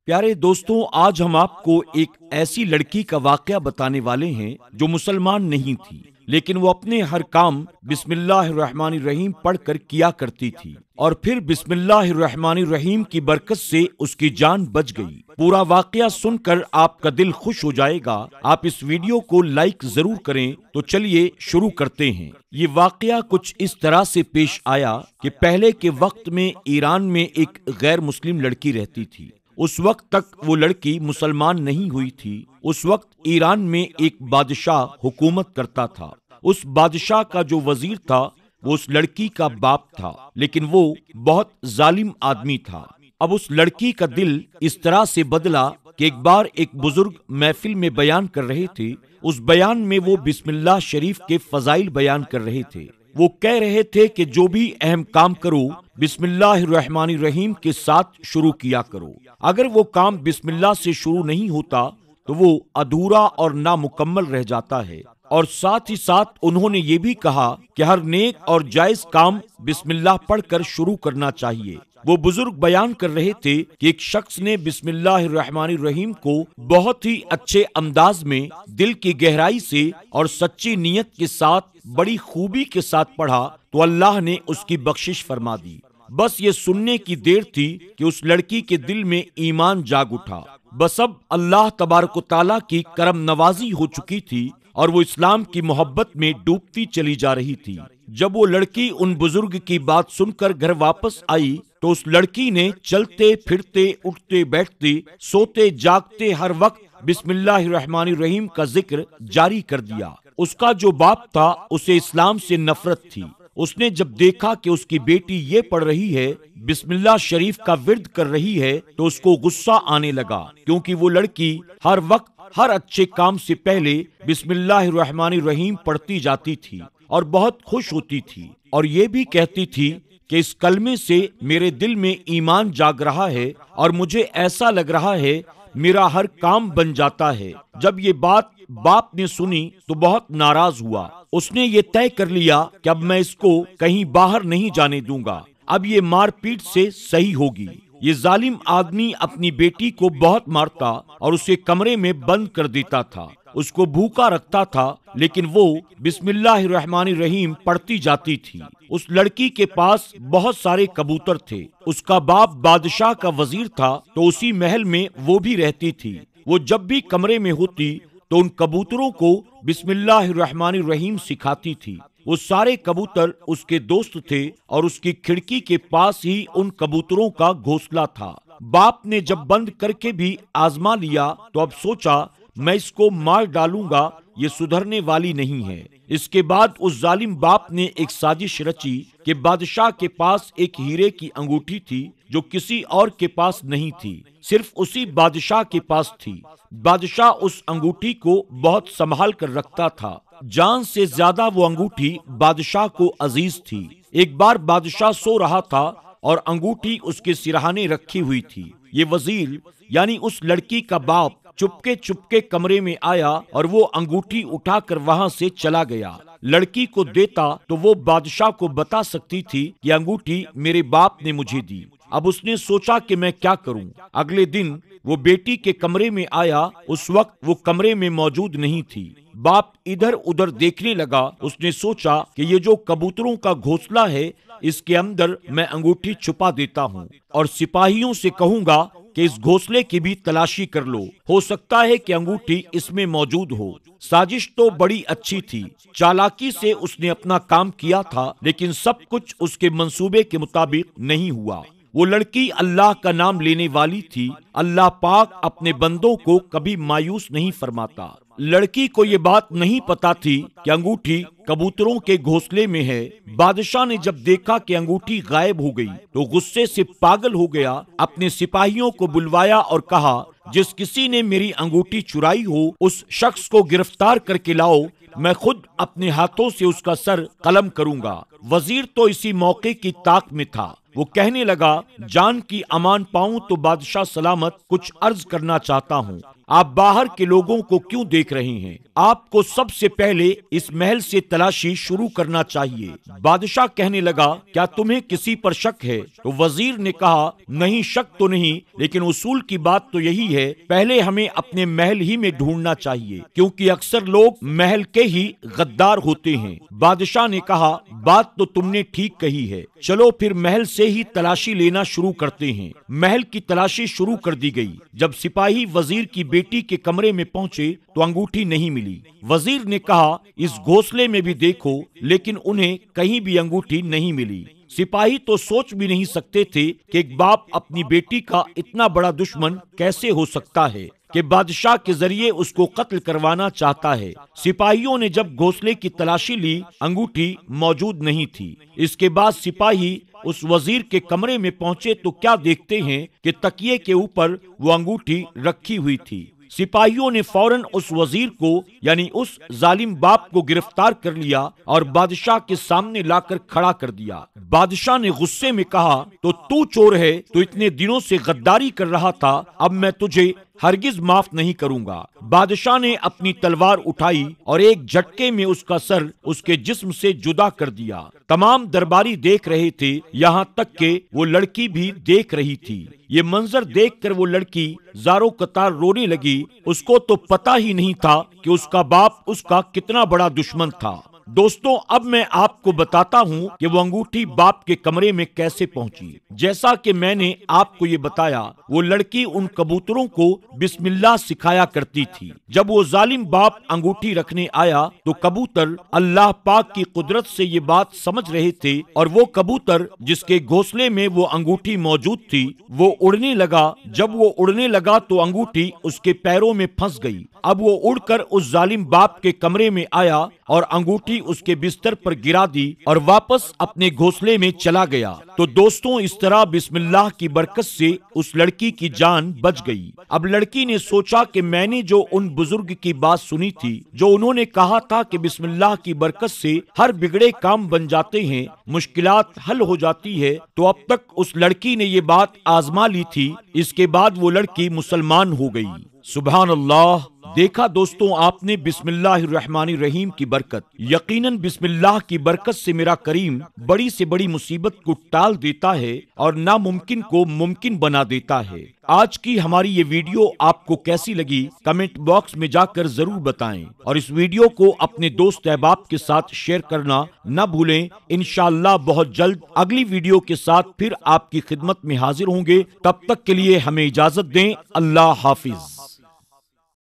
پیارے دوستوں، آج ہم آپ کو ایک ایسی لڑکی کا واقعہ بتانے والے ہیں جو مسلمان نہیں تھی، لیکن وہ اپنے ہر کام بسم اللہ الرحمن الرحیم پڑھ کر کیا کرتی تھی، اور پھر بسم اللہ الرحمن الرحیم کی برکت سے اس کی جان بچ گئی۔ پورا واقعہ سن کر آپ کا دل خوش ہو جائے گا۔ آپ اس ویڈیو کو لائک ضرور کریں۔ تو چلیے شروع کرتے ہیں۔ یہ واقعہ کچھ اس طرح سے پیش آیا کہ پہلے کے وقت میں ایران میں ایک غیر مسلم لڑکی رہتی تھی۔ اس وقت تک وہ لڑکی مسلمان نہیں ہوئی تھی۔ اس وقت ایران میں ایک بادشاہ حکومت کرتا تھا۔ اس بادشاہ کا جو وزیر تھا وہ اس لڑکی کا باپ تھا، لیکن وہ بہت ظالم آدمی تھا۔ اب اس لڑکی کا دل اس طرح سے بدلا کہ ایک بار ایک بزرگ محفل میں بیان کر رہے تھے۔ اس بیان میں وہ بسم اللہ شریف کے فضائل بیان کر رہے تھے۔ وہ کہہ رہے تھے کہ جو بھی اہم کام کرو بسم اللہ الرحمن الرحیم کے ساتھ شروع کیا کرو۔ اگر وہ کام بسم اللہ سے شروع نہیں ہوتا تو وہ ادھورا اور نامکمل رہ جاتا ہے۔ اور ساتھ ہی ساتھ انہوں نے یہ بھی کہا کہ ہر نیک اور جائز کام بسم اللہ پڑھ کر شروع کرنا چاہیے۔ وہ بزرگ بیان کر رہے تھے کہ ایک شخص نے بسم اللہ الرحمن الرحیم کو بہت ہی اچھے انداز میں دل کی گہرائی سے اور سچی نیت کے ساتھ بڑی خوبی کے ساتھ پڑھا تو اللہ نے اس کی بخشش فرما دی۔ بس یہ سننے کی دیر تھی کہ اس لڑکی کے دل میں ایمان جاگ اٹھا۔ بس اب اللہ تبارک و تعالیٰ کی کرم نوازی ہو چکی تھی اور وہ اسلام کی محبت میں ڈوبتی چلی جا رہی تھی۔ جب وہ لڑکی ان بزرگ کی بات سن کر گھر واپس آئی تو اس لڑکی نے چلتے پھرتے اٹھتے بیٹھتے سوتے جاگتے ہر وقت بسم اللہ الرحمن الرحیم کا ذکر جاری کر دیا۔ اس کا جو باپ تھا اسے اسلام سے نفرت تھی۔ اس نے جب دیکھا کہ اس کی بیٹی یہ پڑھ رہی ہے، بسم اللہ شریف کا ورد کر رہی ہے، تو اس کو غصہ آنے لگا، کیونکہ وہ لڑکی ہر وقت ہر اچھے کام سے پہلے بسم اللہ الرحمن الرحیم پڑھتی جاتی تھی اور بہت خوش ہوتی تھی، اور یہ بھی کہتی تھی کہ اس کلمے سے میرے دل میں ایمان جاگ رہا ہے اور مجھے ایسا لگ رہا ہے میرا ہر کام بن جاتا ہے۔ جب یہ بات باپ نے سنی تو بہت ناراض ہوا۔ اس نے یہ طے کر لیا کہ اب میں اس کو کہیں باہر نہیں جانے دوں گا، اب یہ مار پیٹ سے صحیح ہوگی۔ یہ ظالم آدمی اپنی بیٹی کو بہت مارتا اور اسے کمرے میں بند کر دیتا تھا، اس کو بھوکا رکھتا تھا، لیکن وہ بسم اللہ الرحمن الرحیم پڑھتی جاتی تھی۔ اس لڑکی کے پاس بہت سارے کبوتر تھے۔ اس کا باپ بادشاہ کا وزیر تھا تو اسی محل میں وہ بھی رہتی تھی۔ وہ جب بھی کمرے میں ہوتی تو ان کبوتروں کو بسم اللہ الرحمن الرحیم سکھاتی تھی۔ وہ سارے کبوتر اس کے دوست تھے اور اس کی کھڑکی کے پاس ہی ان کبوتروں کا گھونسلہ تھا۔ باپ نے جب بند کر کے بھی آزما لیا تو اب سوچا میں اس کو مار ڈالوں گا، یہ سدھرنے والی نہیں ہے۔ اس کے بعد اس ظالم باپ نے ایک سازش رچی کہ بادشاہ کے پاس ایک ہیرے کی انگوٹھی تھی جو کسی اور کے پاس نہیں تھی، صرف اسی بادشاہ کے پاس تھی۔ بادشاہ اس انگوٹھی کو بہت سنبھال کر رکھتا تھا۔ جان سے زیادہ وہ انگوٹھی بادشاہ کو عزیز تھی۔ ایک بار بادشاہ سو رہا تھا اور انگوٹھی اس کے سرہانے رکھی ہوئی تھی۔ یہ وزیر یعنی اس لڑکی کا باپ چپکے کمرے میں آیا اور وہ انگوٹھی اٹھا کر وہاں سے چلا گیا۔ لڑکی کو دیتا تو وہ بادشاہ کو بتا سکتی تھی کہ انگوٹھی میرے باپ نے مجھے دی۔ اب اس نے سوچا کہ میں کیا کروں۔ اگلے دن وہ بیٹی کے کمرے میں آیا، اس وقت وہ کمرے میں موجود نہیں تھی۔ باپ ادھر ادھر دیکھنے لگا۔ اس نے سوچا کہ یہ جو کبوتروں کا گھونسلہ ہے اس کے اندر میں انگوٹھی چھپا دیتا ہوں اور سپاہیوں سے کہوں گا کہ اس گھونسلے کی بھی تلاشی کر لو، ہو سکتا ہے کہ انگوٹھی اس میں موجود ہو۔ سازش تو بڑی اچھی تھی، چالاکی سے اس نے اپنا کام کیا تھا، لیکن سب کچھ اس کے منصوبے کے مطابق نہیں ہوا۔ وہ لڑکی اللہ کا نام لینے والی تھی۔ اللہ پاک اپنے بندوں کو کبھی مایوس نہیں فرماتا۔ لڑکی کو یہ بات نہیں پتا تھی کہ انگوٹھی کبوتروں کے گھونسلے میں ہے۔ بادشاہ نے جب دیکھا کہ انگوٹھی غائب ہو گئی تو غصے سے پاگل ہو گیا۔ اپنے سپاہیوں کو بلوایا اور کہا جس کسی نے میری انگوٹھی چرائی ہو اس شخص کو گرفتار کر کے لاؤ، میں خود اپنے ہاتھوں سے اس کا سر قلم کروں گا۔ وزیر تو اسی موقع کی طاق میں تھا۔ وہ کہنے لگا جان کی امان پاؤں تو بادشاہ سلامت کچھ عرض کرنا چاہتا ہوں۔ آپ باہر کے لوگوں کو کیوں دیکھ رہے ہیں؟ آپ کو سب سے پہلے اس محل سے تلاشی شروع کرنا چاہیے۔ بادشاہ کہنے لگا، کیا تمہیں کسی پر شک ہے؟ تو وزیر نے کہا، نہیں شک تو نہیں، لیکن اصول کی بات تو یہی ہے، پہلے ہمیں اپنے محل ہی میں ڈھونڈنا چاہیے، کیونکہ اکثر لوگ محل کے ہی غدار ہوتے ہیں۔ بادشاہ نے کہا، بات تو تم نے ٹھیک کہی ہے، چلو پھر محل سے ہی تلاشی لینا شروع کرتے ہیں۔ محل کی تلاشی شروع کر دی گئی۔ جب سپاہی وزیر کی بیٹی کے کمرے میں پہنچے تو انگوٹھی نہیں ملی۔ وزیر نے کہا، اس گھونسلے میں بھی دیکھو، لیکن انہیں کہیں بھی انگوٹھی نہیں ملی۔ سپاہی تو سوچ بھی نہیں سکتے تھے کہ ایک باپ اپنی بیٹی کا اتنا بڑا دشمن کیسے ہو سکتا ہے کہ بادشاہ کے ذریعے اس کو قتل کروانا چاہتا ہے۔ سپاہیوں نے جب گھونسلے کی تلاشی لی، انگوٹھی موجود نہیں تھی۔ اس کے بعد سپاہی اس وزیر کے کمرے میں پہنچے تو کیا دیکھتے ہیں کہ تکیے کے اوپر وہ انگوٹھی رکھی ہوئی تھی۔ سپاہیوں نے فوراً اس وزیر کو یعنی اس ظالم باپ کو گرفتار کر لیا اور بادشاہ کے سامنے لا کر کھڑا کر دیا۔ بادشاہ نے غصے میں کہا، تو چور ہے، تو اتنے دنوں سے غداری کر رہا تھا، اب میں تجھے ہرگز معاف نہیں کروں گا۔ بادشاہ نے اپنی تلوار اٹھائی اور ایک جھٹکے میں اس کا سر اس کے جسم سے جدا کر دیا۔ تمام درباری دیکھ رہے تھے، یہاں تک کہ وہ لڑکی بھی دیکھ رہی تھی۔ یہ منظر دیکھ کر وہ لڑکی زاروں قطار رونے لگی۔ اس کو تو پتہ ہی نہیں تھا کہ اس کا باپ اس کا کتنا بڑا دشمن تھا۔ دوستوں، اب میں آپ کو بتاتا ہوں کہ وہ انگوٹھی باپ کے کمرے میں کیسے پہنچی۔ جیسا کہ میں نے آپ کو یہ بتایا، وہ لڑکی ان کبوتروں کو بسم اللہ سکھایا کرتی تھی۔ جب وہ ظالم باپ انگوٹھی رکھنے آیا تو کبوتر اللہ پاک کی قدرت سے یہ بات سمجھ رہے تھے، اور وہ کبوتر جس کے گھونسلے میں وہ انگوٹھی موجود تھی وہ اڑنے لگا۔ جب وہ اڑنے لگا تو انگوٹھی اس کے پیروں میں پھنس گئی۔ اب وہ اڑ کر اس ظالم باپ کے کمرے میں آیا اور انگوٹھی اس کے بستر پر گرا دی اور واپس اپنے گھونسلے میں چلا گیا۔ تو دوستوں، اس طرح بسم اللہ کی برکت سے اس لڑکی کی جان بچ گئی۔ اب لڑکی نے سوچا کہ میں نے جو ان بزرگ کی بات سنی تھی، جو انہوں نے کہا تھا کہ بسم اللہ کی برکت سے ہر بگڑے کام بن جاتے ہیں، مشکلات حل ہو جاتی ہے، تو اب تک اس لڑکی نے یہ بات آزما لی تھی۔ اس کے بعد وہ لڑکی مسلمان ہو گئی۔ سبحان اللہ! دیکھا دوستوں آپ نے بسم اللہ الرحمن الرحیم کی برکت۔ یقیناً بسم اللہ کی برکت سے میرا کریم بڑی سے بڑی مصیبت کو ٹال دیتا ہے اور ناممکن کو ممکن بنا دیتا ہے۔ آج کی ہماری یہ ویڈیو آپ کو کیسی لگی کمنٹ باکس میں جا کر ضرور بتائیں، اور اس ویڈیو کو اپنے دوست احباب کے ساتھ شیئر کرنا نہ بھولیں۔ انشاءاللہ بہت جلد اگلی ویڈیو کے ساتھ پھر آپ کی خدمت میں حاضر ہوں گے۔ تب تک کے لیے ہمیں اجازت دیں۔ اللہ حافظ۔